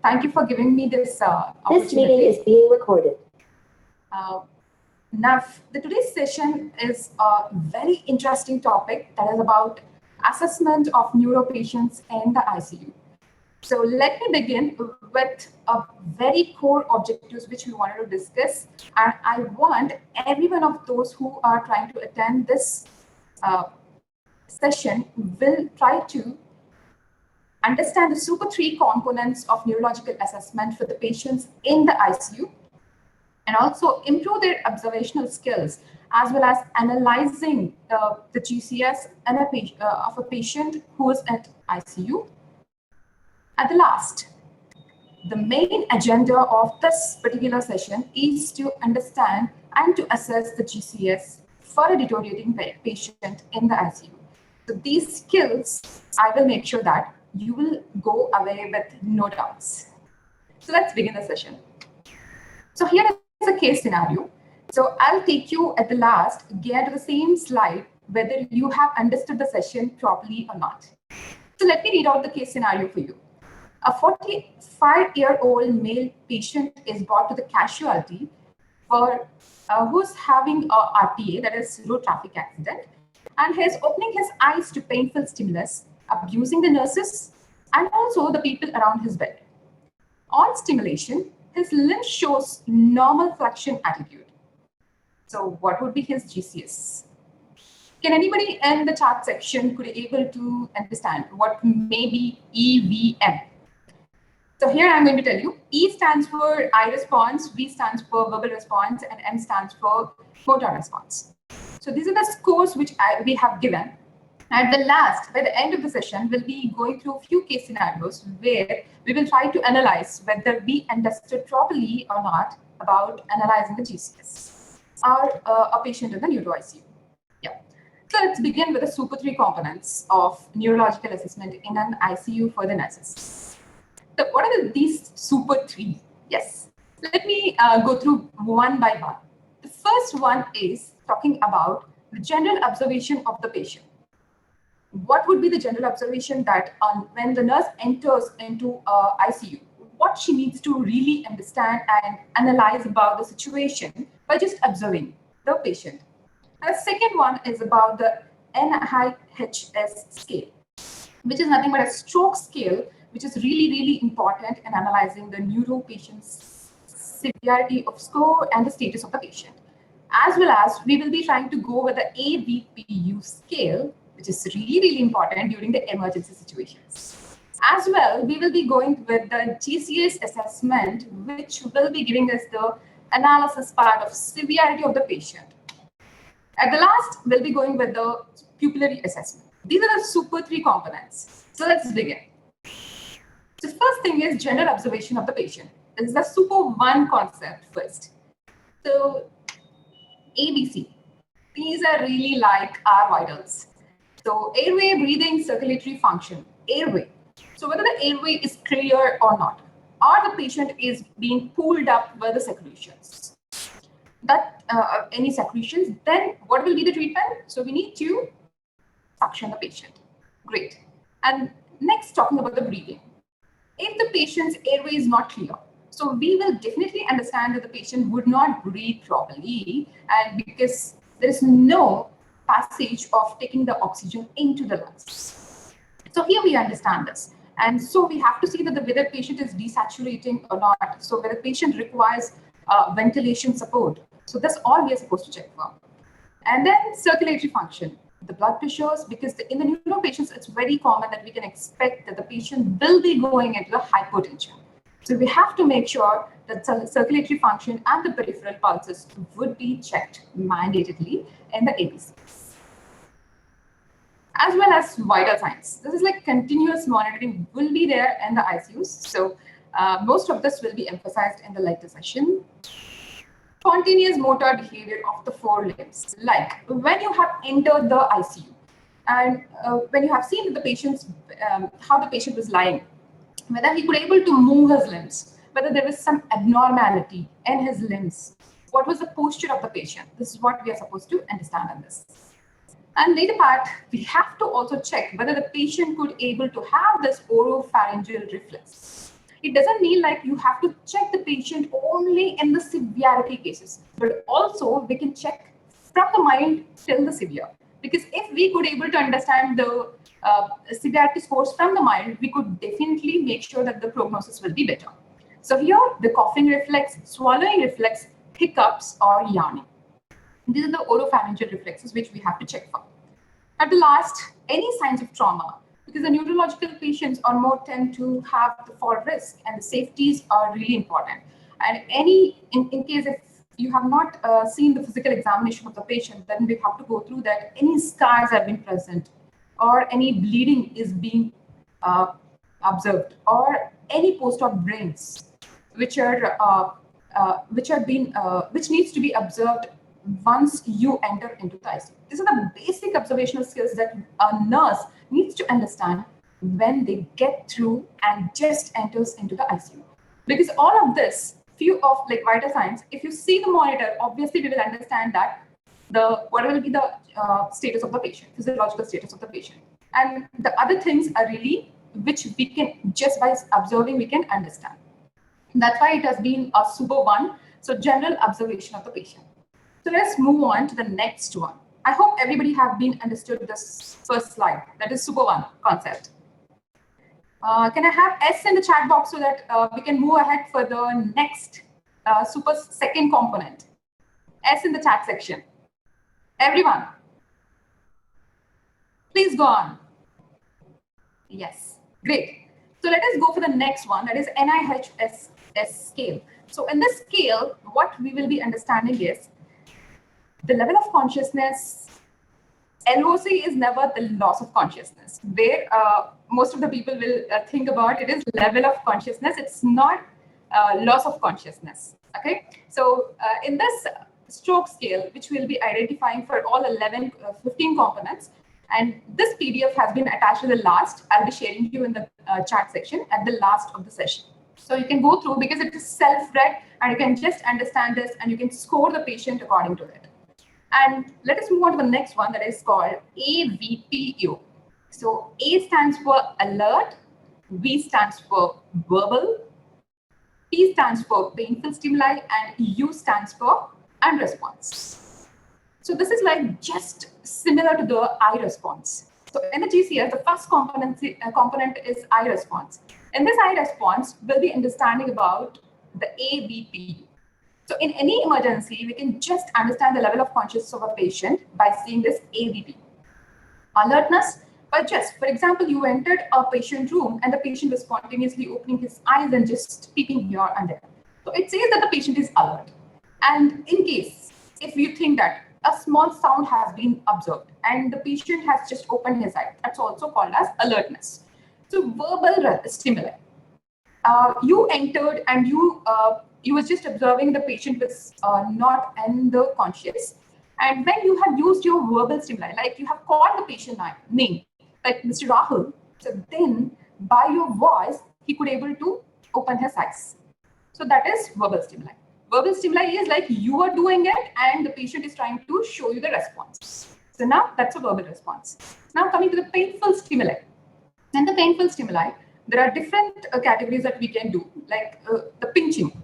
Thank you for giving me this opportunity. This meeting is being recorded. Now, today's session is a very interesting topic that is about assessment of neuro patients in the ICU. So let me begin with a very core objectives which we wanted to discuss, and I want every one of those who are trying to attend this session will try to understand the super three components of neurological assessment for the patients in the ICU, and also improve their observational skills as well as analyzing the GCS of a patient who is at ICU. At the last, the main agenda of this particular session is to understand and to assess the GCS for a deteriorating patient in the ICU. So these skills, I will make sure that you will go away with no doubts. So let's begin the session. So here is a case scenario. So I'll take you at the last again to the same slide, whether you have understood the session properly or not. So let me read out the case scenario for you. A 45-year-old male patient is brought to the casualty for who's having a RTA, that is road traffic accident, and he's opening his eyes to painful stimulus, abusing the nurses and also the people around his bed. On stimulation, his limb shows normal flexion attitude. So what would be his GCS? Can anybody in the chat section could be able to understand what may be EVM? So here I'm going to tell you, E stands for eye response, V stands for verbal response, and M stands for motor response. So these are the scores which we have given. At the last, by the end of the session, we'll be going through a few case scenarios where we will try to analyze whether we understood properly or not about analyzing the GCS or a patient in the neuro ICU. Yeah. So let's begin with the super three components of neurological assessment in an ICU for the nurses. So what are these super three? Yes. Let me go through one by one. The first one is talking about the general observation of the patient. What would be the general observation that when the nurse enters into ICU, what she needs to really understand and analyze about the situation by just observing the patient. And the second one is about the NIHS scale, which is nothing but a stroke scale, which is really important in analyzing the neuro patient's severity of score and the status of the patient. As well as we will be trying to go with the AVPU scale, which is really important during the emergency situations. As well, we will be going with the GCS assessment, which will be giving us the analysis part of severity of the patient. At the last, we'll be going with the pupillary assessment. These are the super three components. So let's begin. The first thing is general observation of the patient. This is the super one concept first. So ABC, these are really like our vitals. So airway, breathing, circulatory function, airway. So whether the airway is clear or not, or the patient is being pulled up by the secretions. That any secretions, then what will be the treatment? So we need to suction the patient. Great. And next, talking about the breathing. If the patient's airway is not clear, so we will definitely understand that the patient would not breathe properly, and because there is no passage of taking the oxygen into the lungs. So here we understand this. And so we have to see that whether the patient is desaturating or not. So whether the patient requires ventilation support. So that's all we are supposed to check for. And then circulatory function, the blood pressures, because in the neuro patients, it's very common that we can expect that the patient will be going into the hypotension. So we have to make sure that circulatory function and the peripheral pulses would be checked mandatorily in the ABCs. As well as vital signs. This is like continuous monitoring will be there in the ICUs. So most of this will be emphasized in the later session. Spontaneous motor behavior of the forelimbs, like when you have entered the ICU and when you have seen the patient's, how the patient was lying, whether he could able to move his limbs, whether there was some abnormality in his limbs, what was the posture of the patient. This is what we are supposed to understand on this. And later part, we have to also check whether the patient could able to have this oropharyngeal reflex. It doesn't mean like you have to check the patient only in the severity cases, but also we can check from the mild till the severe. Because if we could able to understand the severity scores from the mild, we could definitely make sure that the prognosis will be better. So here, the coughing reflex, swallowing reflex, hiccups, or yawning. These are the oropharyngeal reflexes which we have to check for. At the last, any signs of trauma, because the neurological patients are more tend to have the fall risk, and the safeties are really important. And in case if you have not seen the physical examination of the patient, then we have to go through that any scars have been present, or any bleeding is being observed, or any post-op brains which needs to be observed once you enter into the ICU. These are the basic observational skills that a nurse needs to understand when they get through and just enters into the ICU. Because all of this, few of like vital signs, if you see the monitor, obviously we will understand that what will be the status of the patient, physiological status of the patient. And the other things are really which we can, just by observing, we can understand. That's why it has been a super one. So general observation of the patient. So let's move on to the next one. I hope everybody have been understood this first slide. That is super one concept. Can I have S in the chat box so that we can move ahead for the next super second component? S in the chat section. Everyone, please go on. Yes, great. So let us go for the next one, that is NIHSS scale. So in this scale, what we will be understanding is the level of consciousness. LOC is never the loss of consciousness, where most of the people will think about it is level of consciousness. It's not loss of consciousness. Okay, so in this stroke scale, which we'll be identifying for all 15 components, and this PDF has been attached to the last. I'll be sharing you in the chat section at the last of the session. So you can go through because it is self-read and you can just understand this and you can score the patient according to it. And let us move on to the next one that is called AVPU. So A stands for alert, V stands for verbal, P stands for painful stimuli, and U stands for unresponse. So this is like just similar to the I response. So in the GCS, the first component is I response. In this I response, we'll be understanding about the AVPU. So in any emergency, we can just understand the level of consciousness of a patient by seeing this AVP. Alertness, but just, for example, you entered a patient room and the patient was spontaneously opening his eyes and just peeping here and there. So it says that the patient is alert. And in case, if you think that a small sound has been observed and the patient has just opened his eye, that's also called as alertness. So verbal stimuli. You entered and you was just observing the patient was not in the conscious. And when you have used your verbal stimuli, like you have called the patient name, like Mr. Rahul, so then by your voice, he could able to open his eyes. So that is verbal stimuli. Verbal stimuli is like you are doing it and the patient is trying to show you the response. So now that's a verbal response. Now coming to the painful stimuli. And the painful stimuli, there are different categories that we can do, like the pinching.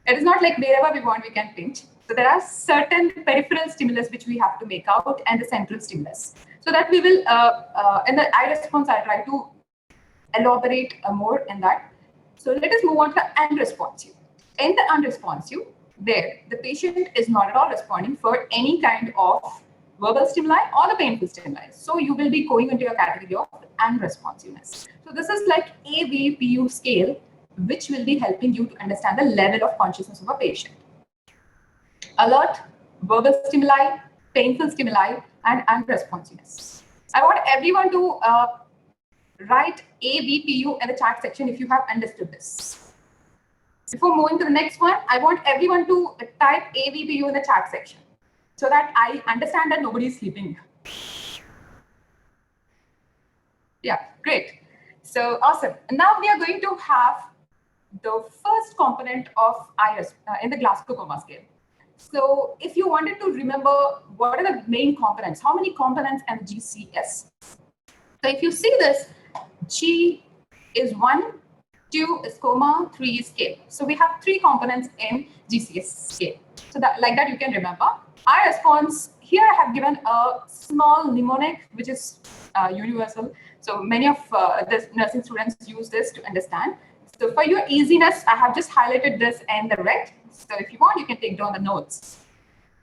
It is not like wherever we want, we can pinch. So there are certain peripheral stimulus which we have to make out and the central stimulus. So that we will, in the I response, I'll try to elaborate more in that. So let us move on to the unresponsive. In the unresponsive, there the patient is not at all responding for any kind of verbal stimuli or the painful stimuli. So you will be going into your category of unresponsiveness. So this is like AVPU scale, which will be helping you to understand the level of consciousness of a patient. Alert, verbal stimuli, painful stimuli, and unresponsiveness. I want everyone to write AVPU in the chat section if you have understood this. Before moving to the next one, I want everyone to type AVPU in the chat section so that I understand that nobody is sleeping. Yeah, great. So awesome. Now we are going to have the first component of IRIS in the GLASGOW COMA scale. So if you wanted to remember what are the main components, how many components in GCS? So if you see this, G is 1, 2 is COMA, 3 is scale. So we have 3 components in GCS scale. So that, like that, you can remember. Our response here, I have given a small mnemonic, which is universal. So many of the nursing students use this to understand. So for your easiness, I have just highlighted this in the red. So if you want, you can take down the notes.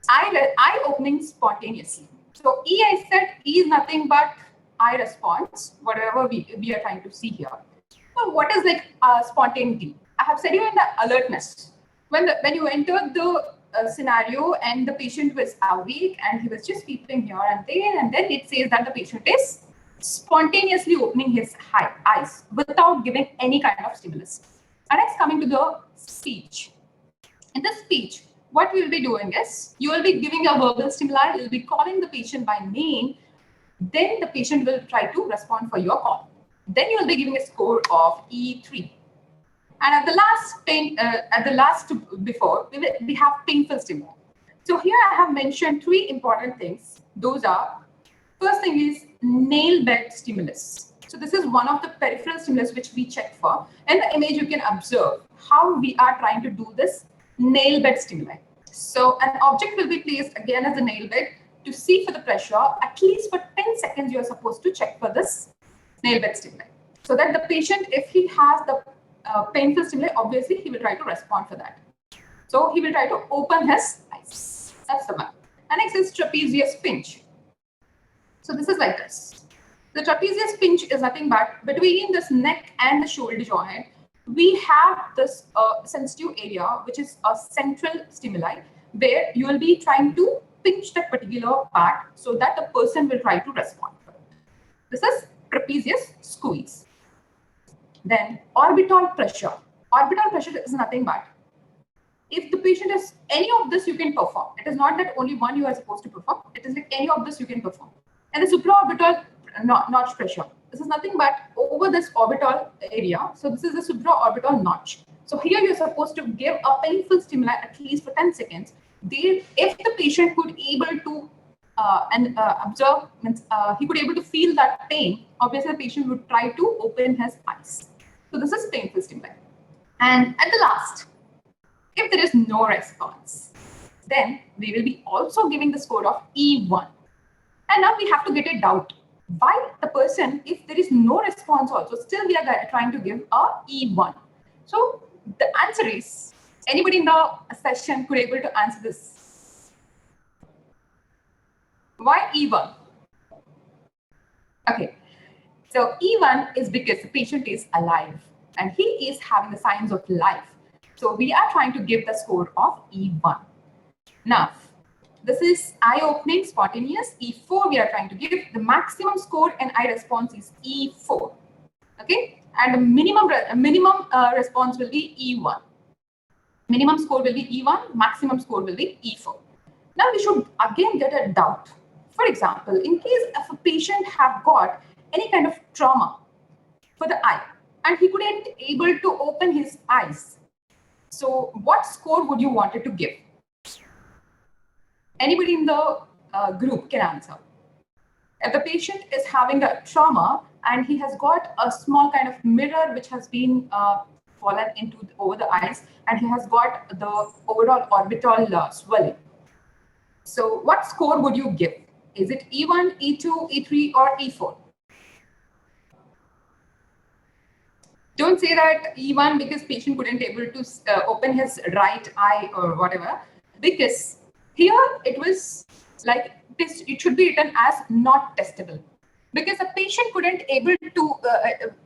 Eye opening spontaneously. So E, I said E is nothing but eye response, whatever we are trying to see here. So what is like spontaneity? I have said you in the alertness. When you entered the scenario and the patient was awake and he was just peeping here and there, and then it says that the patient is spontaneously opening his eyes without giving any kind of stimulus. And next, coming to the speech. In the speech, what we will be doing is you will be giving a verbal stimuli, you will be calling the patient by name, then the patient will try to respond for your call. Then you will be giving a score of E3. And at the last before, we have painful stimuli. So here I have mentioned 3 important things. Those are, first thing is nail bed stimulus. So this is one of the peripheral stimulus which we check for. In the image, you can observe how we are trying to do this nail bed stimuli. So an object will be placed again as a nail bed to see for the pressure. At least for 10 seconds, you are supposed to check for this nail bed stimuli. So that the patient, if he has the painful stimuli, obviously he will try to respond for that. So he will try to open his eyes. That's the one. And next is trapezius pinch. So this is like this. The trapezius pinch is nothing but between this neck and the shoulder joint, we have this sensitive area, which is a central stimuli, where you will be trying to pinch that particular part so that the person will try to respond. This is trapezius squeeze. Then orbital pressure. Orbital pressure is nothing but if the patient is any of this, you can perform. It is not that only one you are supposed to perform. It is like any of this you can perform. And the supraorbital notch pressure. This is nothing but over this orbital area. So this is the supraorbital notch. So here you're supposed to give a painful stimuli at least for 10 seconds. If the patient could able to observe, he could able to feel that pain, obviously the patient would try to open his eyes. So this is painful stimuli. And at the last, if there is no response, then we will be also giving the score of E1. And now we have to get a doubt. Why the person, if there is no response also, still we are trying to give a E1. So the answer is, anybody in the session could able to answer this? Why E1? Okay, so E1 is because the patient is alive and he is having the signs of life. So we are trying to give the score of E1. Now, this is eye-opening, spontaneous. E4 we are trying to give. The maximum score and eye response is E4. Okay, and the minimum response will be E1. Minimum score will be E1. Maximum score will be E4. Now we should again get a doubt. For example, in case if a patient have got any kind of trauma for the eye and he couldn't able to open his eyes, so what score would you want it to give? Anybody in the group can answer. If the patient is having a trauma and he has got a small kind of mirror which has been fallen into over the eyes and he has got the overall orbital swelling. So what score would you give? Is it E1, E2, E3 or E4? Don't say that E1 because patient couldn't able to open his right eye or whatever, because here it was like this, it should be written as not testable, because the patient couldn't able to,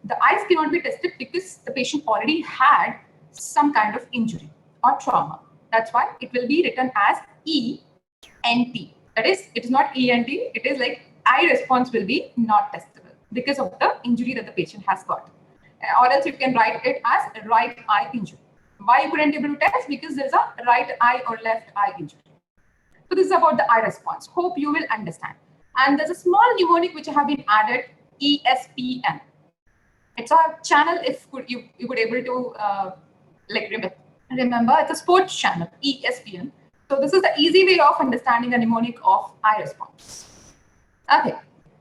the eyes cannot be tested because the patient already had some kind of injury or trauma. That's why it will be written as ENT. That is, it is not ENT, it is like eye response will be not testable because of the injury that the patient has got. Or else you can write it as right eye injury. Why you couldn't able to test? Because there's a right eye or left eye injury. So this is about the eye response. Hope you will understand. And there's a small mnemonic which have been added, ESPN. It's a channel if you could able to like remember, it's a sports channel, ESPN. So this is the easy way of understanding the mnemonic of eye response. Okay,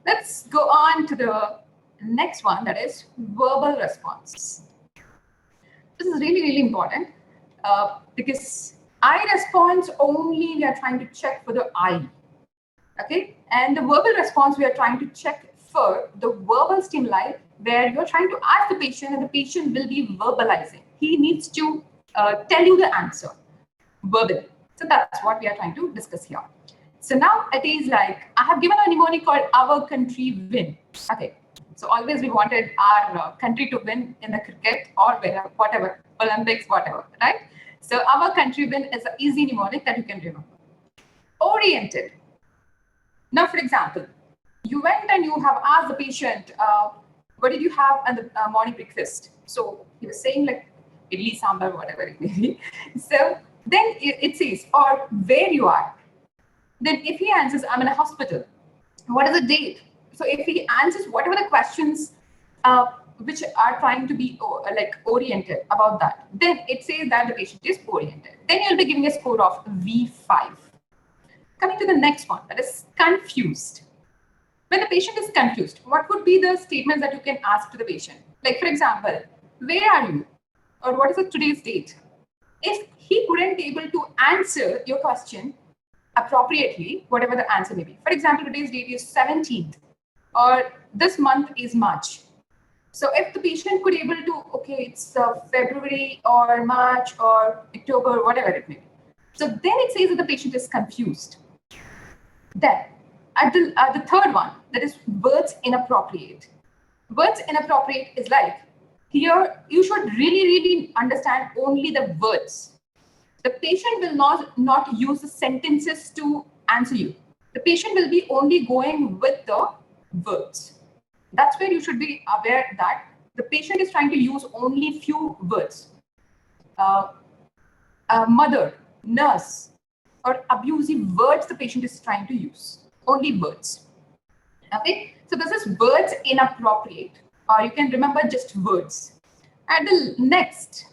let's go on to the next one, that is verbal response. This is really, really important because eye response only we are trying to check for the eye. Okay, and the verbal response we are trying to check for the verbal stimuli where you're trying to ask the patient and the patient will be verbalizing. He needs to tell you the answer verbally. So that's what we are trying to discuss here. So now it is like, I have given a mnemonic called Our Country Win. Okay, so always we wanted our country to win in the cricket or whatever, Olympics, whatever, right? So Our Country Win is an easy mnemonic that you can remember. Oriented. Now, for example, you went and you have asked the patient, what did you have at the morning breakfast? So he was saying like, idli, sambar, whatever it may be. So then it says, or where you are. Then if he answers, I'm in a hospital, what is the date? So if he answers whatever the questions which are trying to be like oriented about that, then it says that the patient is oriented. Then you'll be giving a score of V5. Coming to the next one, that is confused. When the patient is confused, what would be the statements that you can ask to the patient? Like, for example, where are you? Or what is the today's date? If he couldn't able to answer your question appropriately, whatever the answer may be. For example, today's date is 17th, or this month is March. So if the patient could able to, okay, it's February or March or October, whatever it may be. So then it says that the patient is confused. Then, at the third one, that is words inappropriate. Words inappropriate is like, here you should really understand only the words. The patient will not use the sentences to answer you. The patient will be only going with the words. That's where you should be aware that the patient is trying to use only few words. Mother, nurse, or abusive words the patient is trying to use. Only words. Okay, so this is words inappropriate, or you can remember just words. And the next,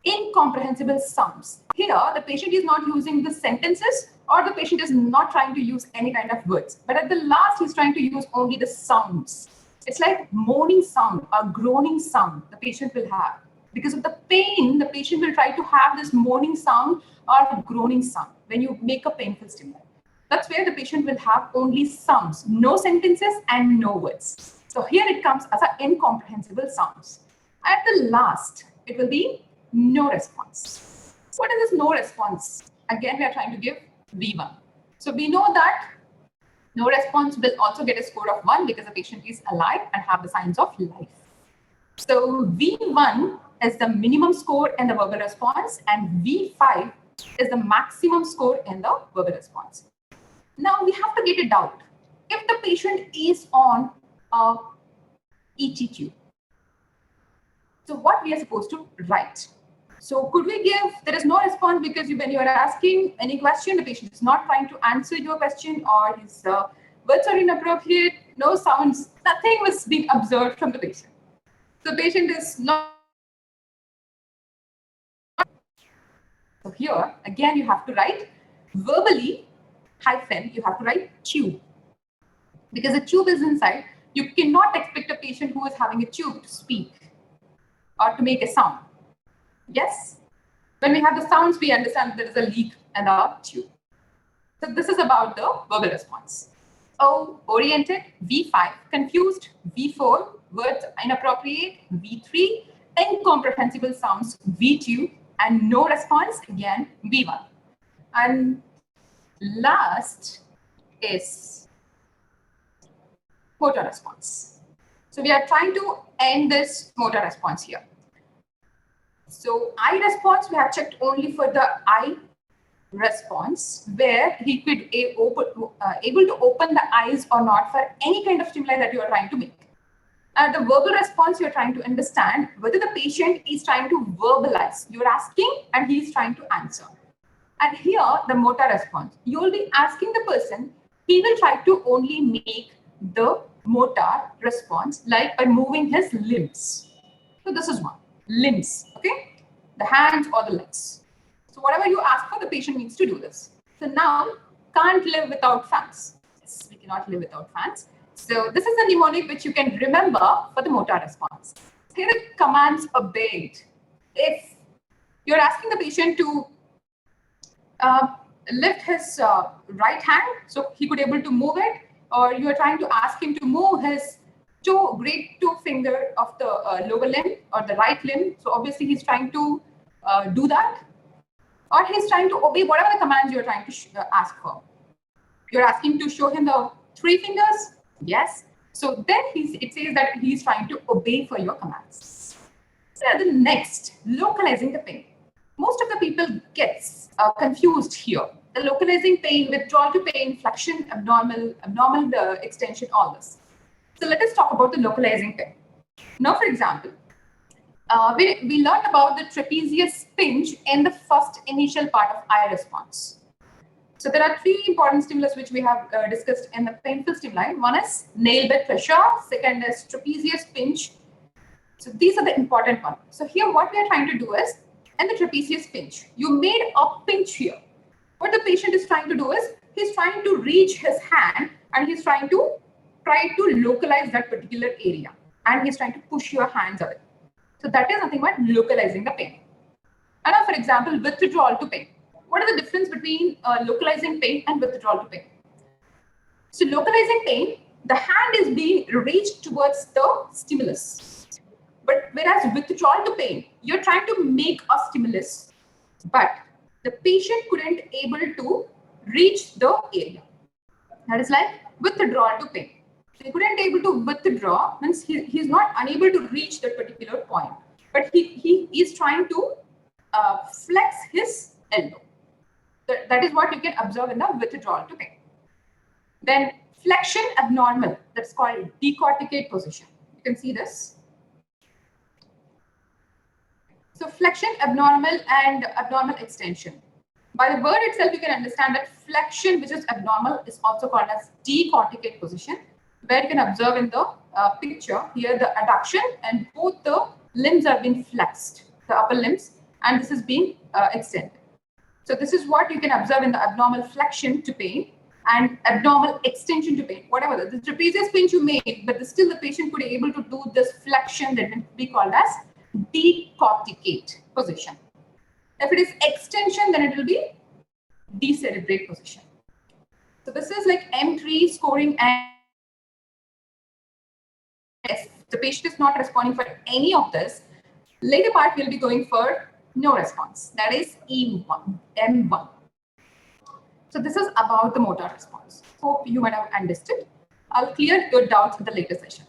incomprehensible sounds. Here, the patient is not using the sentences, or the patient is not trying to use any kind of words. But at the last, he's trying to use only the sounds. It's like moaning sound or groaning sound the patient will have. Because of the pain, the patient will try to have this moaning sound or groaning sound when you make a painful stimuli. That's where the patient will have only sounds, no sentences and no words. So here it comes as an incomprehensible sounds. At the last, it will be no response. What is this no response? Again, we are trying to give V1. So we know that no response will also get a score of 1 because the patient is alive and have the signs of life. So V1 is the minimum score in the verbal response, and V5 is the maximum score in the verbal response. Now we have to get a doubt. If the patient is on ETQ, so what we are supposed to write? So could we give, there is no response because when you are asking any question, the patient is not trying to answer your question, or his words are inappropriate, no sounds, nothing was being observed from the patient. The patient is not. So here, again, you have to write verbally hyphen, you have to write tube. Because the tube is inside, you cannot expect a patient who is having a tube to speak or to make a sound. Yes? When we have the sounds, we understand there is a leak in the tube. So this is about the verbal response. O, oriented, V5, confused, V4, words inappropriate, V3, incomprehensible sounds, V2, and no response, again, V1. And last is motor response. So we are trying to end this motor response here. So eye response, we have checked only for the eye response, where he could able to open the eyes or not for any kind of stimuli that you are trying to make. The verbal response, you're trying to understand whether the patient is trying to verbalize. You're asking and he's trying to answer. And here, the motor response, you will be asking the person, he will try to only make the motor response like by moving his limbs. So this is one, limbs, okay? The hands or the legs. So whatever you ask for, the patient needs to do this. So now, can't live without fans. Yes, we cannot live without fans. So this is a mnemonic which you can remember for the motor response. Here the commands obeyed. If you're asking the patient to lift his right hand so he could able to move it, or you are trying to ask him to move his great toe finger of the lower limb or the right limb, so obviously he's trying to do that, or he's trying to obey whatever the commands you're trying to ask for. You're asking to show him the 3 fingers, yes. So then it says that he's trying to obey for your commands. So the next, localizing the pain. Most of the people gets confused here. The localizing pain, withdrawal to pain, flexion, abnormal extension, all this. So let us talk about the localizing pain. Now, for example, we learned about the trapezius pinch in the first initial part of eye response. So there are 3 important stimulus which we have discussed in the painful stimuli. One is nail bed pressure, second is trapezius pinch. So these are the important ones. So here what we are trying to do is, in the trapezius pinch, you made a pinch here. What the patient is trying to do is, he's trying to reach his hand and he's trying to localize that particular area, and he's trying to push your hands away. So that is nothing but localizing the pain. And now, for example, withdrawal to pain. What are the difference between localizing pain and withdrawal to pain? So localizing pain, the hand is being reached towards the stimulus. But whereas withdrawal to pain, you're trying to make a stimulus, but the patient couldn't able to reach the area. That is like withdrawal to pain. So he couldn't able to withdraw, means he's not unable to reach that particular point, but he is trying to flex his elbow. That is what you can observe in the withdrawal to pain. Then flexion abnormal, that's called decorticate position. You can see this. So flexion abnormal and abnormal extension. By the word itself, you can understand that flexion, which is abnormal, is also called as decorticate position, where you can observe in the picture here the adduction and both the limbs are being flexed, the upper limbs, and this is being extended. So this is what you can observe in the abnormal flexion to pain and abnormal extension to pain. Whatever the trapezius pinch you made, but still the patient could be able to do this flexion, that will be called as decorticate position. If it is extension, then it will be decerebrate position. So this is like M3 scoring, and if the patient is not responding for any of this, later part will be going for no response, that is E1, M1. So this is about the motor response. Hope you might have understood. I'll clear your doubts in the later session.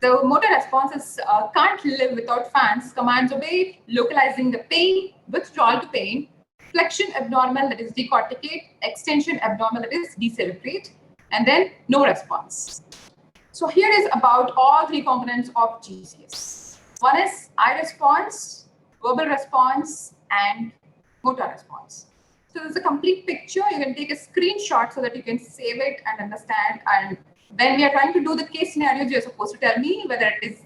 The motor response is can't live without fans, commands obeyed, localizing the pain, withdrawal to pain, flexion abnormal, that is decorticate, extension abnormal, that is decerebrate, and then no response. So here is about all 3 components of GCS. One is eye response, verbal response, and motor response. So this is a complete picture. You can take a screenshot so that you can save it and understand. And when we are trying to do the case scenarios, you're supposed to tell me whether it is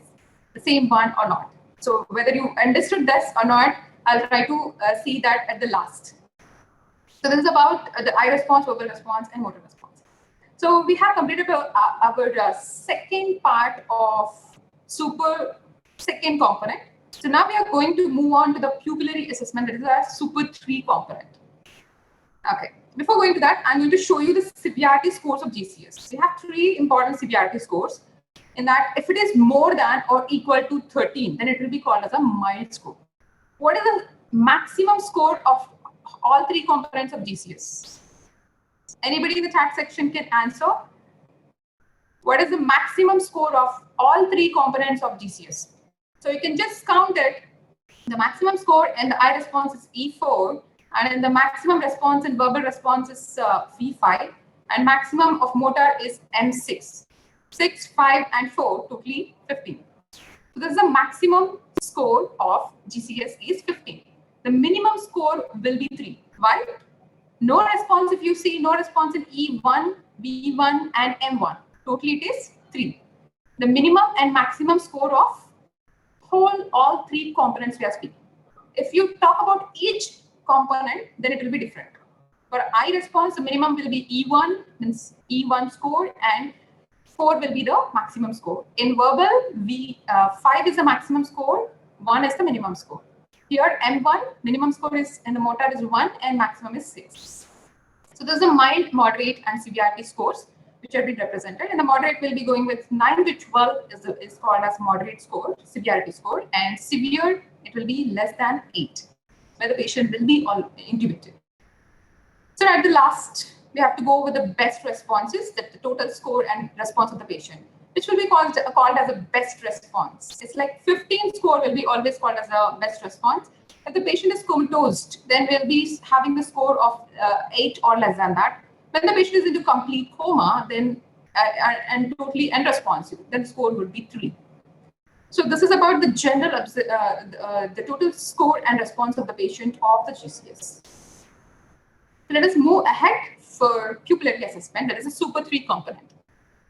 the same one or not. So whether you understood this or not, I'll try to see that at the last. So this is about the eye response, verbal response, and motor response. So we have completed our second part of second component. So now we are going to move on to the pupillary assessment. That is our super 3 component. Okay. Before going to that, I'm going to show you the severity scores of GCS. We have 3 important severity scores. In that, if it is more than or equal to 13, then it will be called as a mild score. What is the maximum score of all 3 components of GCS? Anybody in the chat section can answer. What is the maximum score of all 3 components of GCS? So you can just count it. The maximum score in the eye response is E4, and in the maximum response in verbal response is V5, and maximum of motor is M6. 6, 5, and 4, totally 15. So this is the maximum score of GCS is 15. The minimum score will be 3. Why? No response, if you see no response in E1, B1, and M1. Totally it is 3. The minimum and maximum score of all 3 components we are speaking. If you talk about each component, then it will be different. For eye response, the minimum will be E1, means E1 score, and 4 will be the maximum score. In verbal, 5 is the maximum score, 1 is the minimum score. Here, M1, minimum score is in the motor is 1 and maximum is 6. So there's a mild, moderate, and severity scores which have been represented. And the moderate will be going with 9 to 12 is called as moderate score, severity score, and severe, it will be less than 8, where the patient will be intubated. So at the last, we have to go with the best responses, the total score and response of the patient, which will be called as a best response. It's like 15 score will be always called as a best response. If the patient is comatose, then we'll be having the score of 8 or less than that. When the patient is into complete coma, then and totally unresponsive, then the score would be 3. So this is about the general, the total score and response of the patient of the GCS. So let us move ahead for pupillary assessment. That is a super 3 component.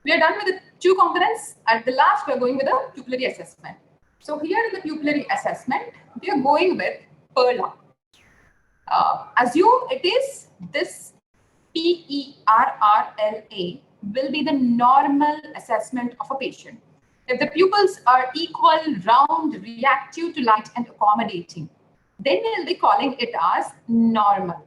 We are done with the 2 components. At the last, we are going with the pupillary assessment. So here in the pupillary assessment, we are going with PERLA. Assume it is this PERRLA will be the normal assessment of a patient. If the pupils are equal, round, reactive to light, and accommodating, then we'll be calling it as normal.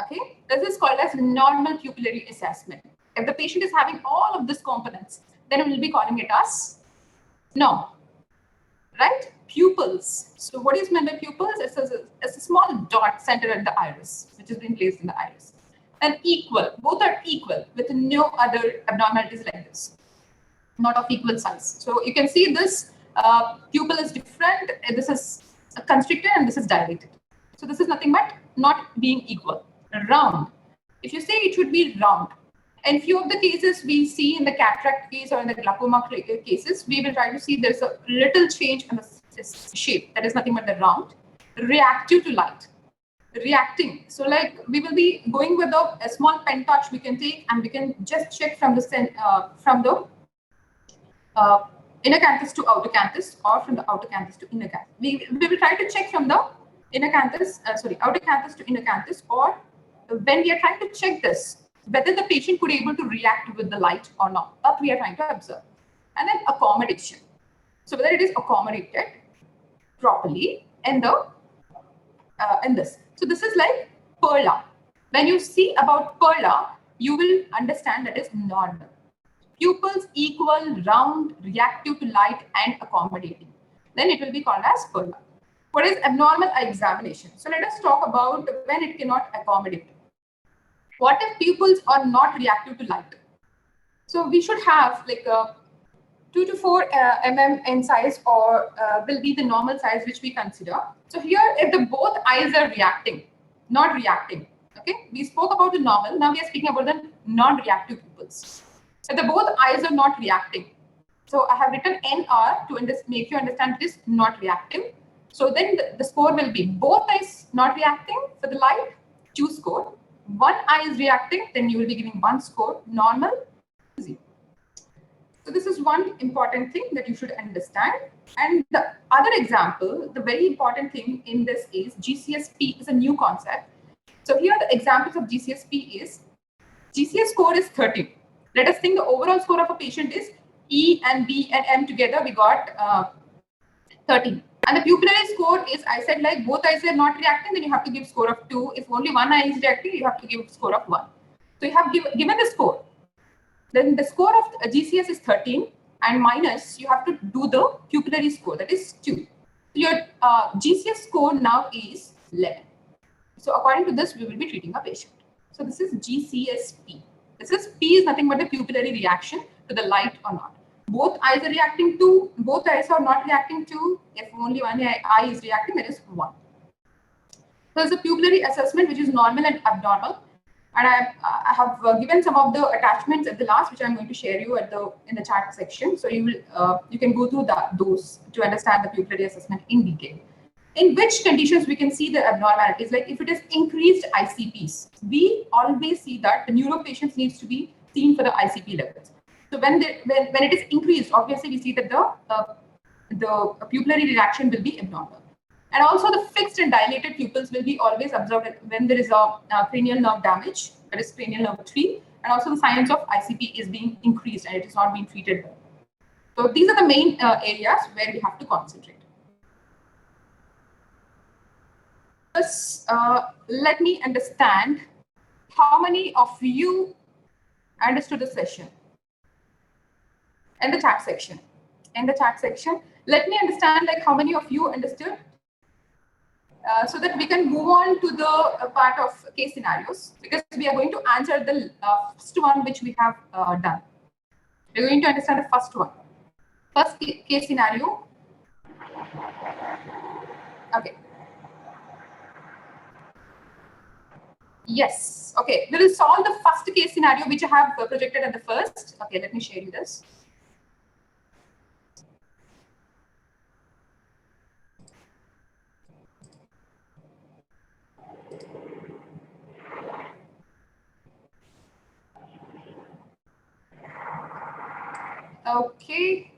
Okay, this is called as normal pupillary assessment. If the patient is having all of these components, then we'll be calling it as normal. Right? Pupils. So what is meant by pupils? It's a small dot centered at the iris, which has been placed in the iris. And equal. Both are equal with no other abnormalities like this. Not of equal size. So you can see this pupil is different. This is constricted and this is dilated. So this is nothing but not being equal. Round. If you say it should be round. In few of the cases we see in the cataract case or in the glaucoma cases, we will try to see there's a little change in the shape. That is nothing but the round. Reactive to light. Reacting. So like we will be going with a small pen touch we can take and we can just check from the inner canthus to outer canthus or from the outer canthus to inner canthus. We will try to check from the outer canthus to inner canthus, or when we are trying to check this, whether the patient could be able to react with the light or not, that we are trying to observe. And then accommodation. So whether it is accommodated properly in this. So this is like PERLA. When you see about PERLA, you will understand that is normal. Pupils equal, round, reactive to light, and accommodating. Then it will be called as PERLA. What is abnormal eye examination? So let us talk about when it cannot accommodate. What if pupils are not reactive to light? So we should have like 2 to 4 mm in size, or will be the normal size which we consider. So here, if the both eyes are reacting, not reacting, okay? We spoke about the normal. Now we are speaking about the non-reactive pupils. If the both eyes are not reacting, so I have written NR to make you understand this not reactive. So then the score will be both eyes not reacting for the light, 2 score. One eye is reacting, then you will be giving 1 score, normal, 0. So this is one important thing that you should understand. And the other example, the very important thing in this is GCSP is a new concept. So here the examples of GCSP is, GCS score is 13. Let us think the overall score of a patient is E and B and M together, we got 13. And the pupillary score is, I said, like both eyes are not reacting, then you have to give score of 2. If only one eye is reacting, you have to give score of 1. So you have given the score. Then the score of GCS is 13 and minus, you have to do the pupillary score, that is 2. So your GCS score now is 11. So according to this, we will be treating a patient. So this is GCSP. This is P is nothing but the pupillary reaction to the light or not. Both eyes are reacting to, both eyes are not reacting to. If only one eye is reacting, that is 1. So there's a pupillary assessment which is normal and abnormal. And I have given some of the attachments at the last, which I'm going to share you in the chat section. So you can go through those to understand the pupillary assessment in detail. In which conditions we can see the abnormalities, like if it is increased ICPs, we always see that the neuro patients needs to be seen for the ICP levels. So when it is increased, obviously we see that the pupillary reaction will be abnormal. And also the fixed and dilated pupils will be always observed when there is a cranial nerve damage, that is cranial nerve 3, and also the signs of ICP is being increased and it is not being treated well. So these are the main areas where we have to concentrate. First, let me understand how many of you understood the session in the chat section. In the chat section, let me understand like how many of you understood, so that we can move on to the part of case scenarios, because we are going to answer the first one which we have done. We're going to understand the first one. First case scenario. Okay. Yes. Okay. We will solve the first case scenario which I have projected at the first. Okay. Let me share you this. Okay.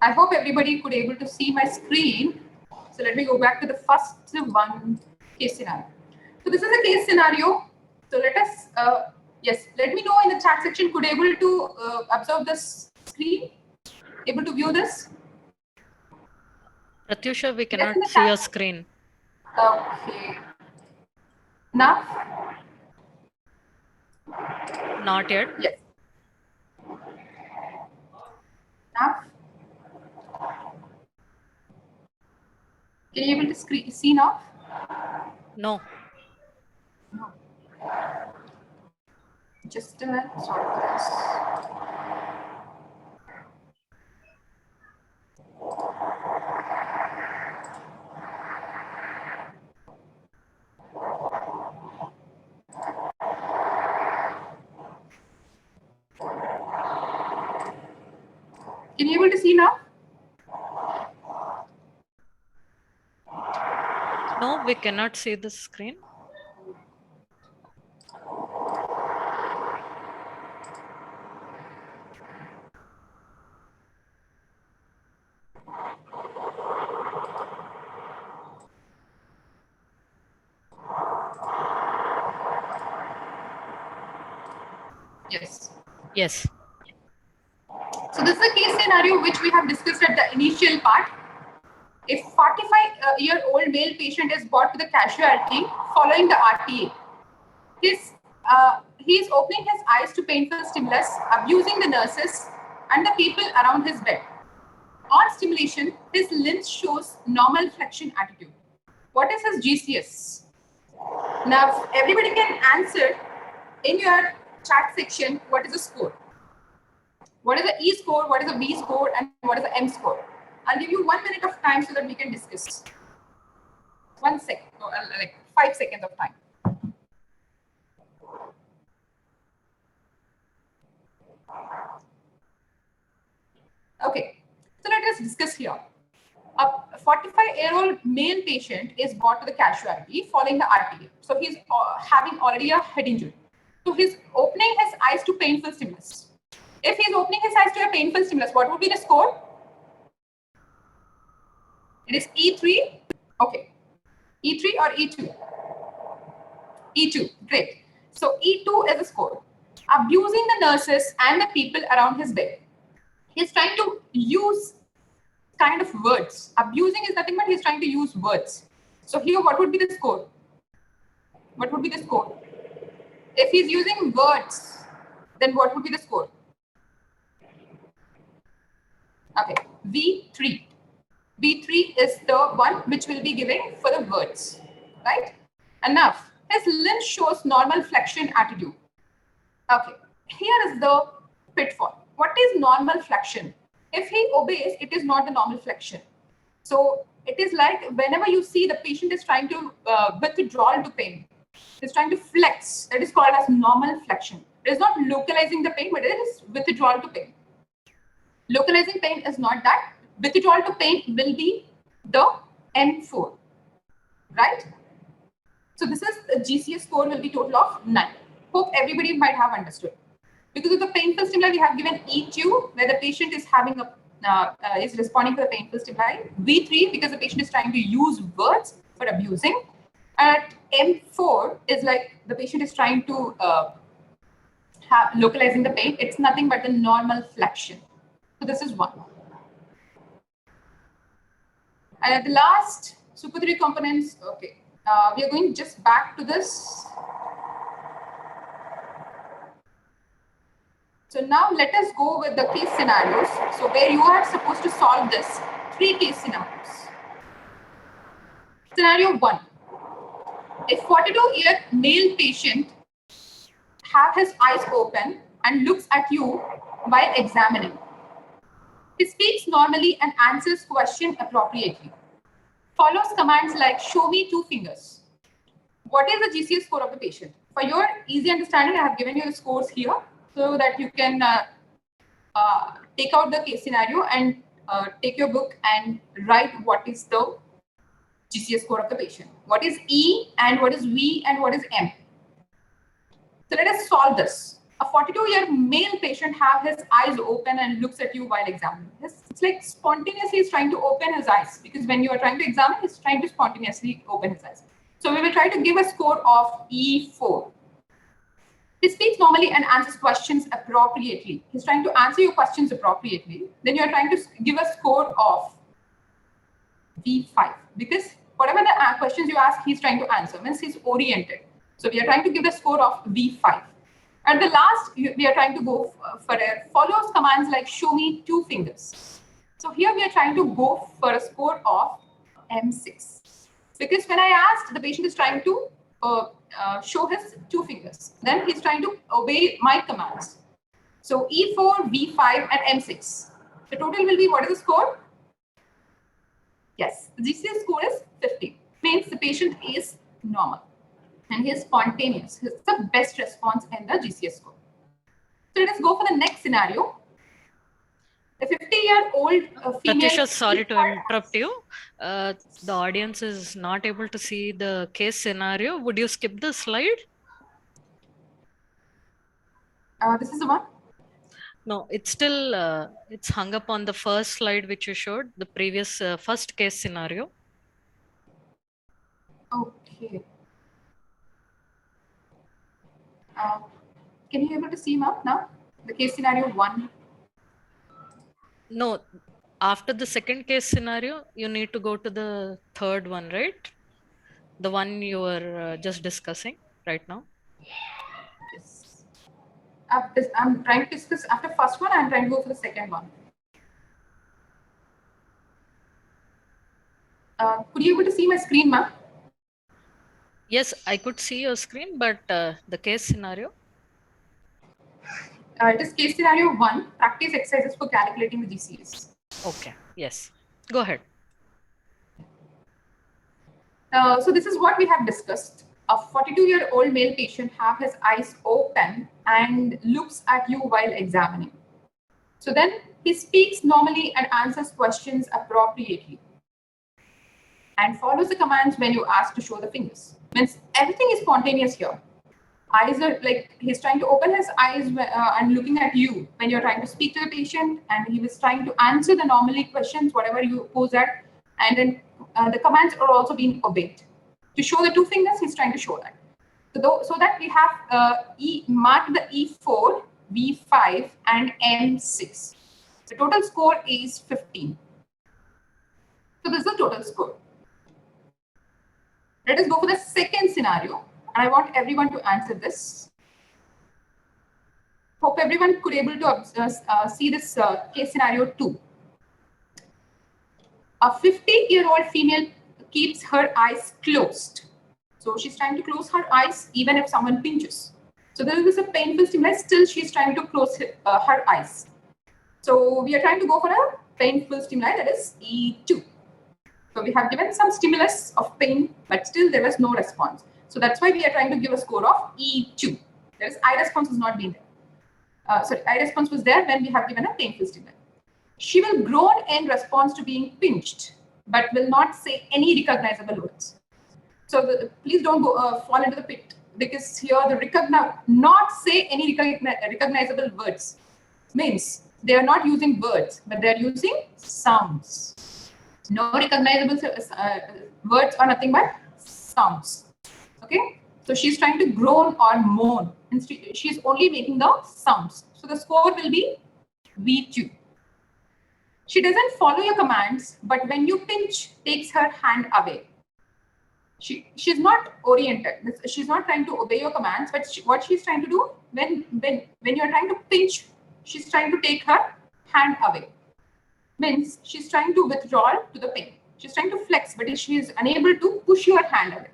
I hope everybody could able to see my screen. So let me go back to the first one case scenario. So this is a case scenario. So let us, yes, let me know in the chat section, could able to observe this screen, able to view this? Pratyusha, we cannot see your screen. Okay. Now? Not yet. Yes. Now? Can you able to see now? No. No. Just a minute. Sorry for this. Can you able to see now? No, we cannot see the screen. Yes. Yes. So this is a case scenario which we have discussed at the initial part. A 45-year-old male patient is brought to the casualty following the RTA. He is opening his eyes to painful stimulus, abusing the nurses and the people around his bed. On stimulation, his limbs shows normal flexion attitude. What is his GCS? Now, everybody can answer in your chat section, what is the score? What is the E score, what is the B score, and what is the M score? I'll give you 1 minute of time so that we can discuss. 1 second, like 5 seconds of time. Okay, so let us discuss here. A 45-year-old male patient is brought to the casualty following the RTA. So he's having already a head injury. So he's opening his eyes to painful stimulus. If he's opening his eyes to a painful stimulus, what would be the score? It is E3. Okay. E3 or E2? E2. Great. So E2 is the score. Abusing the nurses and the people around his bed. He's trying to use kind of words. Abusing is nothing but he's trying to use words. So here, what would be the score? What would be the score? If he's using words, then what would be the score? Okay, V3. V3 is the one which will be giving for the words, right? Enough. His limb shows normal flexion attitude. Okay, here is the pitfall. What is normal flexion? If he obeys, it is not the normal flexion. So it is like whenever you see the patient is trying to withdraw to pain, is trying to flex, that is called as normal flexion. It is not localizing the pain, but it is withdrawal to pain. Localizing pain is not that. Withdrawal to pain will be the M4, right? So this is the GCS score will be total of 9. Hope everybody might have understood. Because of the painful stimuli, we have given E2, where the patient is having a is responding to the painful stimuli. V3, because the patient is trying to use words for abusing. At M4 is like the patient is trying to localizing the pain. It's nothing but the normal flexion. So this is one. And the last super 3 components, okay. We are going just back to this. So now let us go with the case scenarios. So where you are supposed to solve this 3 case scenarios. Scenario 1. A 42-year male patient have his eyes open and looks at you while examining. He speaks normally and answers question appropriately. Follows commands like show me 2 fingers. What is the GCS score of the patient? For your easy understanding, I have given you the scores here so that you can take out the case scenario and take your book and write what is the GCS score of the patient. What is E and what is V and what is M? So let us solve this. A 42-year male patient have his eyes open and looks at you while examining. It's like spontaneously he's trying to open his eyes, because when you are trying to examine, he's trying to spontaneously open his eyes. So we will try to give a score of E4. He speaks normally and answers questions appropriately. He's trying to answer your questions appropriately. Then you are trying to give a score of V5, because whatever the questions you ask, he's trying to answer, means he's oriented. So we are trying to give the score of V5. At the last, we are trying to go for a follows commands like show me 2 fingers. So here we are trying to go for a score of M6. Because when I asked, the patient is trying to show his 2 fingers. Then he's trying to obey my commands. So E4, V5 and M6. The total will be, what is the score? Yes, the GCS score is 50. Means the patient is normal and he is spontaneous. It's the best response in the GCS score. So let us go for the next scenario. A 50-year-old female... Pratyusha, sorry to interrupt you. The audience is not able to see the case scenario. Would you skip the slide? This is the one? No, it's still, it's hung up on the first slide which you showed, the previous first case scenario. Okay. Can you be able to see now? The case scenario 1? No, after the second case scenario, you need to go to the third one, right? The one you were just discussing right now. Yes. I'm trying to discuss after first one, I'm trying to go for the second one. Could you be able to see my screen, ma'am? Yes, I could see your screen, but the case scenario? It is case scenario 1, practice exercises for calculating the GCS. Okay, yes. Go ahead. So this is what we have discussed. A 42-year-old male patient have his eyes open and looks at you while examining. So then he speaks normally and answers questions appropriately and follows the commands when you ask to show the fingers. Means everything is spontaneous here. Eyes are like he's trying to open his eyes and looking at you when you're trying to speak to the patient, and he was trying to answer the normally questions, whatever you pose at, and then the commands are also being obeyed. To show the 2 fingers, he's trying to show that. So that we have marked the E4, V5 and M6. The total score is 15. So this is the total score. Let us go for the second scenario. And I want everyone to answer this. Hope everyone could able to see this case scenario 2. A 50-year-old female keeps her eyes closed. So she's trying to close her eyes even if someone pinches. So there is a painful stimulus, still she's trying to close her eyes. So we are trying to go for a painful stimuli, that is E2. So we have given some stimulus of pain, but still there was no response. So that's why we are trying to give a score of E2. There is I response was not being there. Sorry, I response was there when we have given a painful stimuli. She will groan in response to being pinched, but will not say any recognizable words. So please don't go fall into the pit, because here the not say any recognizable words means they are not using words, but they are using sounds. No recognizable words are nothing but sounds. Okay, So she's trying to groan or moan, and she's only making the sounds. So the score will be V2. She doesn't follow your commands, but when you pinch, takes her hand away. She's not oriented. She's not trying to obey your commands, but what she's trying to do, when you're trying to pinch, she's trying to take her hand away. Means she's trying to withdraw to the pain. She's trying to flex, but she is unable to push your hand away.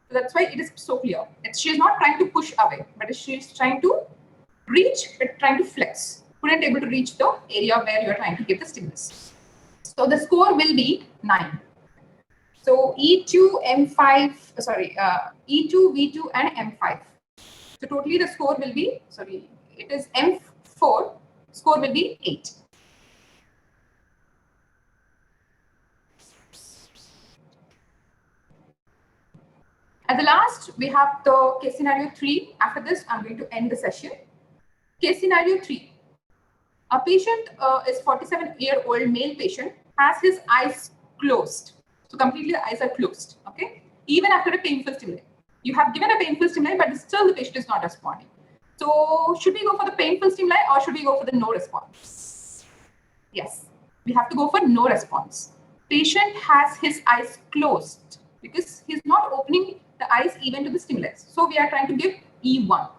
So that's why it is so clear. She's not trying to push away, but she's trying to reach, but trying to flex. Couldn't able to reach the area where you're trying to give the stimulus. So the score will be 9. So E2, M5, E2, V2, and M5. So totally the score will be, it is M4, score will be 8. At the last, we have the case scenario 3. After this, I'm going to end the session. Case scenario 3. A patient is 47-year-old male patient, has his eyes closed. So completely the eyes are closed, okay? Even after a painful stimuli. You have given a painful stimuli, but still the patient is not responding. So should we go for the painful stimuli or should we go for the no response? Yes, we have to go for no response. Patient has his eyes closed because he's not opening the eyes even to the stimulus. So we are trying to give E1.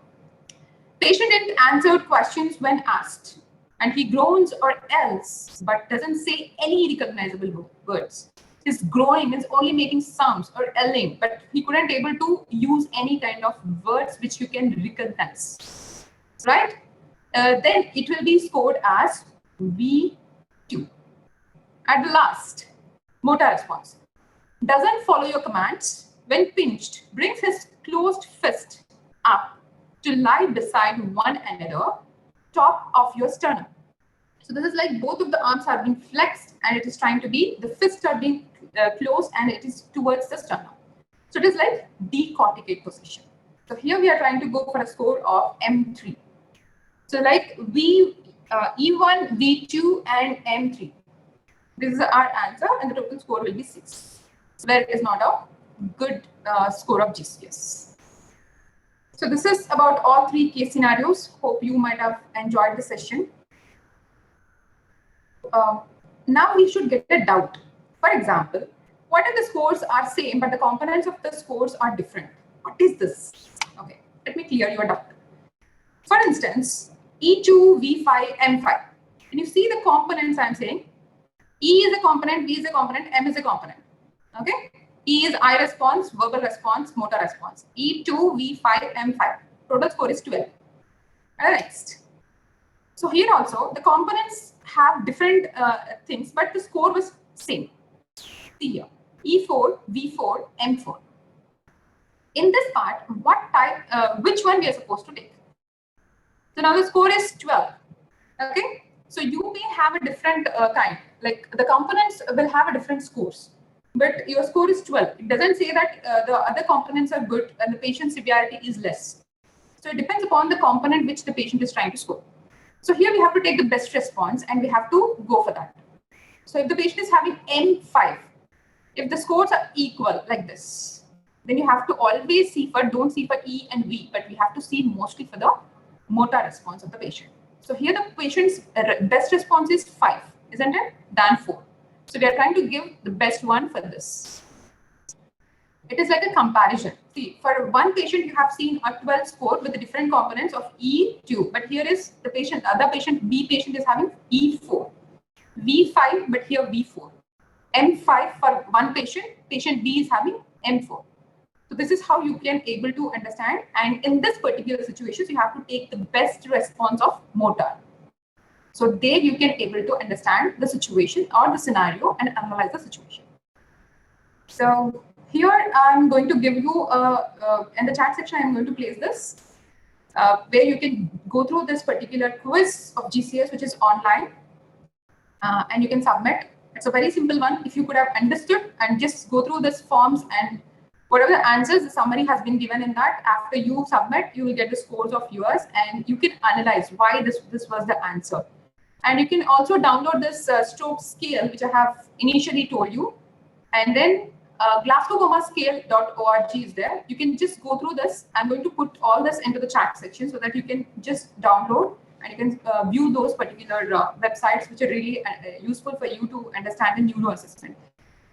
Patient didn't answer questions when asked, and he groans or yells, but doesn't say any recognizable words. His groaning is only making sounds or yelling, but he couldn't able to use any kind of words which you can recognize, right? Then it will be scored as V2. At the last, motor response. Doesn't follow your commands. When pinched, brings his closed fist up to lie beside one another, top of your sternum. So this is like both of the arms are being flexed and it is trying to be, the fists are being closed and it is towards the sternum. So it is like decorticate position. So here we are trying to go for a score of M3. So like E1, V2 and M3. This is our answer and the total score will be 6. So there is not a good score of GCS. So this is about all 3 case scenarios. Hope you might have enjoyed the session. Now we should get a doubt. For example, what if the scores are same but the components of the scores are different? What is this? Okay, let me clear your doubt. For instance, E2, V5, M5. When you see the components I'm saying, E is a component, V is a component, M is a component. Okay, E is eye response, verbal response, motor response. E2, V5, M5. Total score is 12. Next. So here also the components have different things, but the score was same. See here, E4, V4, M4. In this part, what type, which one we are supposed to take? So now the score is 12. Okay, so you may have a different kind. Like the components will have a different scores, but your score is 12. It doesn't say that the other components are good and the patient's severity is less. So it depends upon the component which the patient is trying to score. So here we have to take the best response and we have to go for that. So if the patient is having M5, if the scores are equal like this, then you have to always see for, don't see for E and V, but we have to see mostly for the motor response of the patient. So here the patient's best response is 5, isn't it? Than 4. So we are trying to give the best one for this. It is like a comparison. See, for one patient, you have seen a 12 score with the different components of E2. But here is the patient, other patient, B patient is having E4. V5, but here V4. M5 for one patient, patient B is having M4. So this is how you can able to understand. And in this particular situation, you have to take the best response of motor. So there you can able to understand the situation or the scenario and analyze the situation. So here I'm going to give you, in the chat section, I'm going to place this, where you can go through this particular quiz of GCS, which is online, and you can submit. It's a very simple one. If you could have understood and just go through this forms and whatever the answers, the summary has been given in that. After you submit, you will get the scores of yours and you can analyze why this was the answer. And you can also download this stroke scale, which I have initially told you. And then GlasgowComaScale.org is there. You can just go through this. I'm going to put all this into the chat section so that you can just download and you can view those particular websites which are really useful for you to understand the neuro assessment.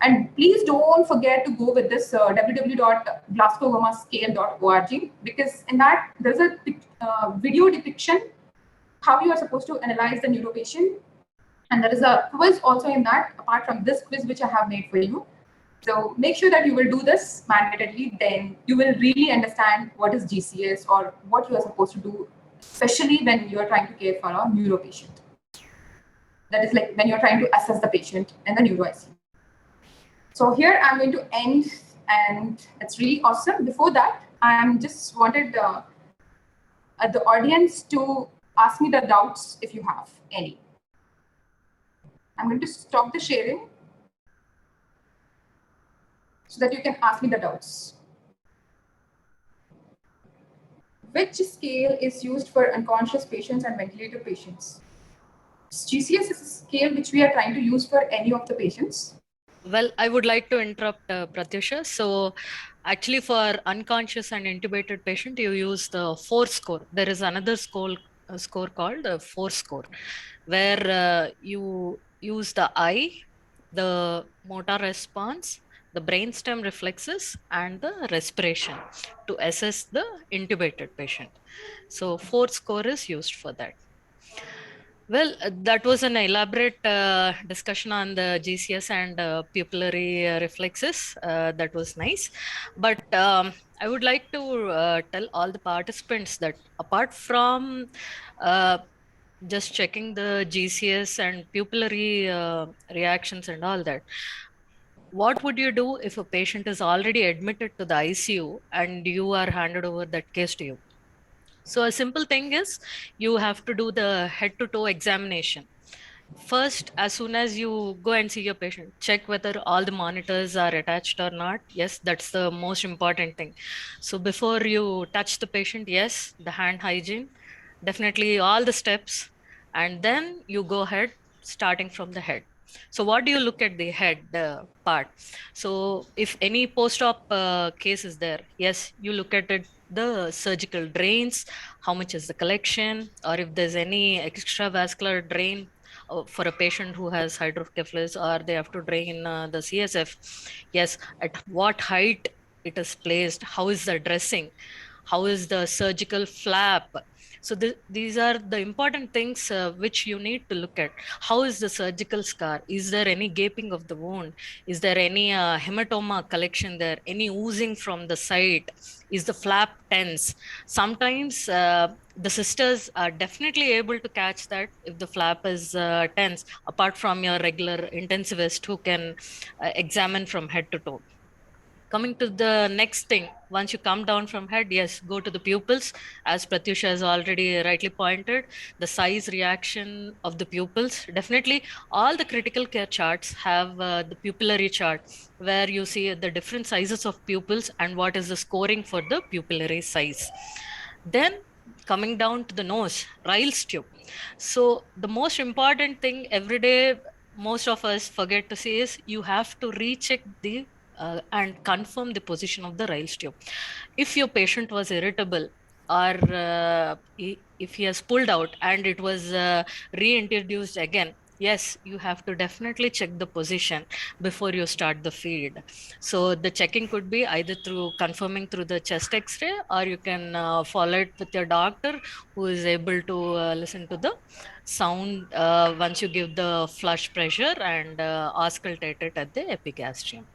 And please don't forget to go with this www.glasgowcomascale.org, because in that there's a video depiction how you are supposed to analyze the neuro patient. And there is a quiz also in that, apart from this quiz which I have made for you. So make sure that you will do this mandatorily, then you will really understand what is GCS or what you are supposed to do, especially when you are trying to care for a neuro patient. That is like when you're trying to assess the patient in the neuro ICU. So here I'm going to end, and it's really awesome. Before that, I just wanted the audience to ask me the doubts if you have any. I'm going to stop the sharing so that you can ask me the doubts. Which scale is used for unconscious patients and ventilator patients? GCS is a scale which we are trying to use for any of the patients. Well, I would like to interrupt Pratyusha. So actually for unconscious and intubated patient, you use the 4 score. There is another score called the 4 score, where you use the eye, the motor response, the brainstem reflexes, and the respiration to assess the intubated patient. So 4 score is used for that. Well, that was an elaborate discussion on the GCS and pupillary reflexes. That was nice. But I would like to tell all the participants that apart from just checking the GCS and pupillary reactions and all that, what would you do if a patient is already admitted to the ICU and you are handed over that case to you? So a simple thing is you have to do the head to toe examination. First, as soon as you go and see your patient, check whether all the monitors are attached or not. Yes, that's the most important thing. So before you touch the patient, yes, the hand hygiene, definitely all the steps, and then you go ahead starting from the head. So what do you look at the head part? So if any post-op case is there, yes, you look at it, the surgical drains, how much is the collection, or if there's any extravascular drain for a patient who has hydrocephalus, or they have to drain the CSF. Yes, at what height it is placed, how is the dressing, how is the surgical flap. So these are the important things which you need to look at. How is the surgical scar? Is there any gaping of the wound? Is there any hematoma collection there? Any oozing from the site? Is the flap tense? Sometimes the sisters are definitely able to catch that if the flap is tense, apart from your regular intensivist who can examine from head to toe. Coming to the next thing, once you come down from head, yes, go to the pupils. As Pratyusha has already rightly pointed, the size reaction of the pupils. Definitely, all the critical care charts have the pupillary chart, where you see the different sizes of pupils and what is the scoring for the pupillary size. Then coming down to the nose, Ryle's tube. So the most important thing every day, most of us forget to say is you have to recheck the and confirm the position of the Ryle's tube. If your patient was irritable, or if he has pulled out and it was reintroduced again, yes, you have to definitely check the position before you start the feed. So the checking could be either through confirming through the chest x-ray, or you can follow it with your doctor who is able to listen to the sound once you give the flush pressure and auscultate it at the epigastrium.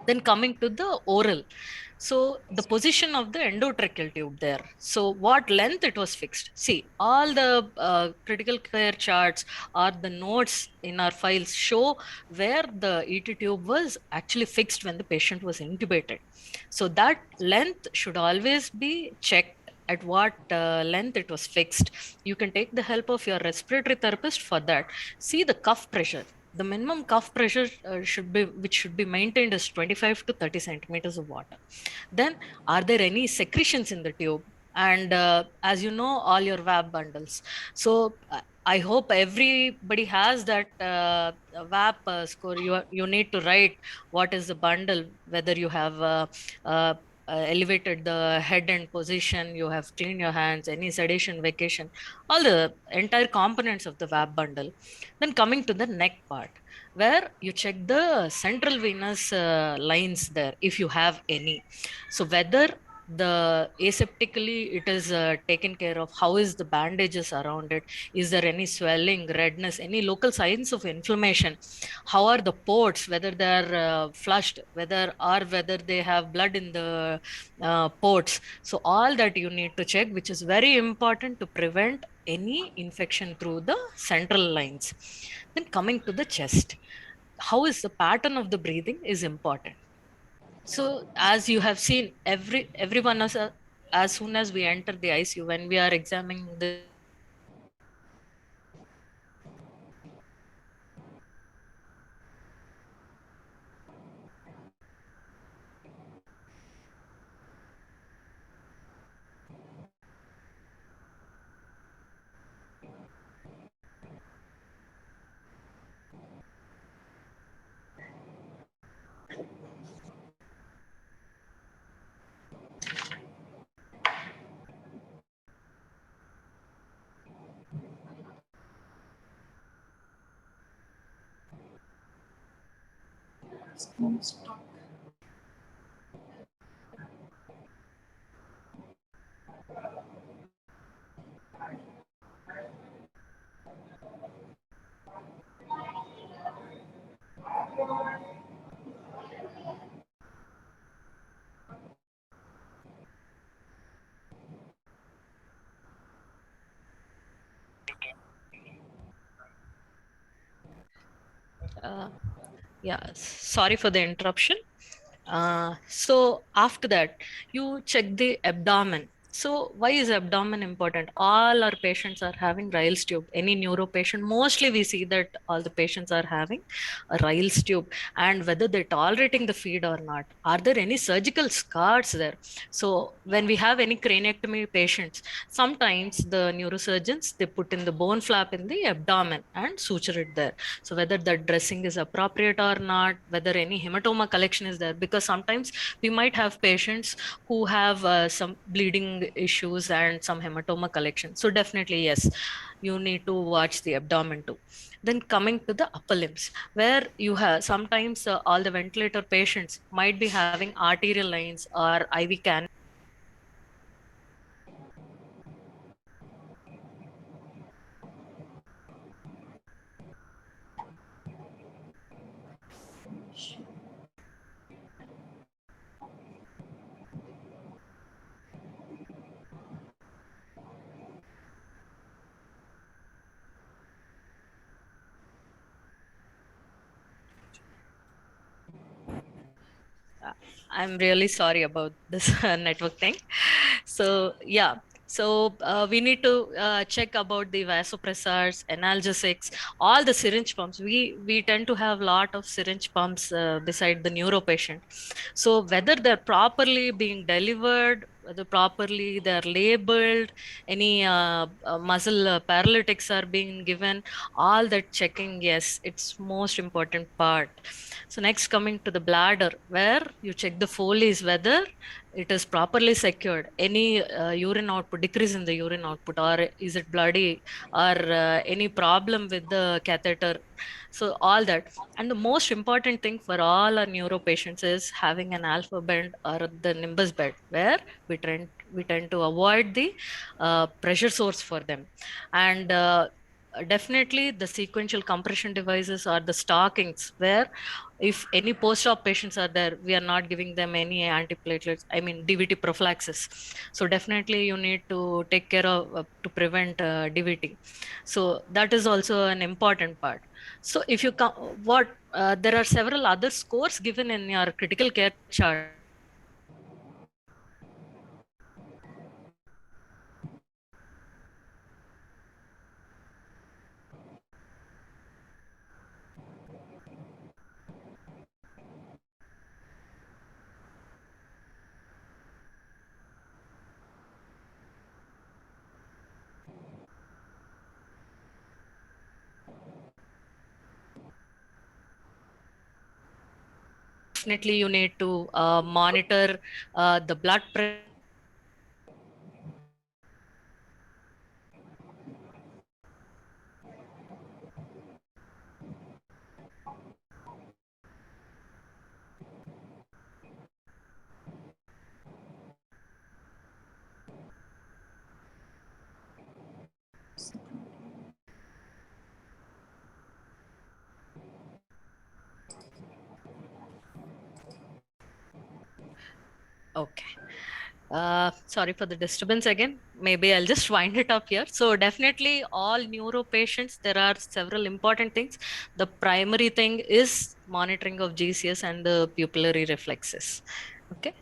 Then coming to the oral. So the position of the endotracheal tube there. So what length it was fixed. See, all the critical care charts or the notes in our files show where the ET tube was actually fixed when the patient was intubated. So that length should always be checked at what length it was fixed. You can take the help of your respiratory therapist for that. See the cuff pressure. The minimum cuff pressure which should be maintained is 25 to 30 centimeters of water. Then, are there any secretions in the tube? And as you know, all your VAB bundles. So I hope everybody has that WAP score. You need to write what is the bundle, whether you have uh, elevated the head and position, you have cleaned your hands, any sedation, vacation, all the entire components of the WAP bundle. Then coming to the neck part, where you check the central venous lines there, if you have any. So whether the aseptically it is taken care of, how is the bandages around it, is there any swelling, redness, any local signs of inflammation? How are the ports, whether they're flushed, whether they have blood in the ports? So all that you need to check, which is very important to prevent any infection through the central lines. Then coming to the chest, how is the pattern of the breathing is important. So as you have seen, everyone as soon as we enter the ICU, when we are examining the chest, we check the abdomen. So whether the Stop. uh, yeah, sorry for the interruption. So after that, you check the abdomen. So why is abdomen important? All our patients are having Ryle's tube. Any neuro patient, mostly we see that all the patients are having a Ryle's tube, and whether they're tolerating the feed or not. Are there any surgical scars there? So when we have any craniectomy patients, sometimes the neurosurgeons, they put in the bone flap in the abdomen and suture it there. So whether the dressing is appropriate or not, whether any hematoma collection is there, because sometimes we might have patients who have some bleeding issues and some hematoma collection. So definitely yes, you need to watch the abdomen too. Then coming to the upper limbs, where you have sometimes all the ventilator patients might be having arterial lines or IV can. Uh, I'm really sorry about this network thing. So yeah, so we need to check about the vasopressors, analgesics, all the syringe pumps. We tend to have a lot of syringe pumps beside the neuro patient. So whether they're properly being delivered, whether properly they're labeled, any muscle paralytics are being given, all that checking, yes, it's most important part. So next coming to the bladder, where you check the Foley's, whether it is properly secured, any urine output, decrease in the urine output, or is it bloody, or any problem with the catheter. So all that. And the most important thing for all our neuro patients is having an alpha bend or the nimbus bed, where we tend to avoid the pressure source for them. And definitely the sequential compression devices or the stockings, where if any post-op patients are there, we are not giving them any antiplatelets, I mean DVT prophylaxis. So definitely you need to take care of to prevent DVT. So that is also an important part. So if you come, what there are several other scores given in your critical care chart. definitely you need to monitor the blood pressure. Okay. Sorry for the disturbance again. Maybe I'll just wind it up here. So definitely all neuro patients, there are several important things. The primary thing is monitoring of GCS and the pupillary reflexes. Okay.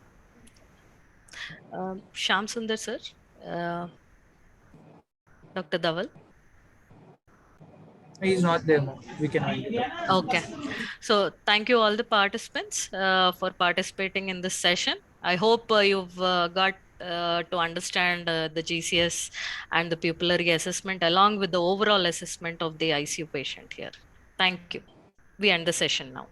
Shyam Sundar sir, uh, Dr. Dhaval. He's not there now. We can wind it up. Okay. So thank you all the participants for participating in this session. I hope you've got to understand the GCS and the pupillary assessment along with the overall assessment of the ICU patient here. Thank you. We end the session now.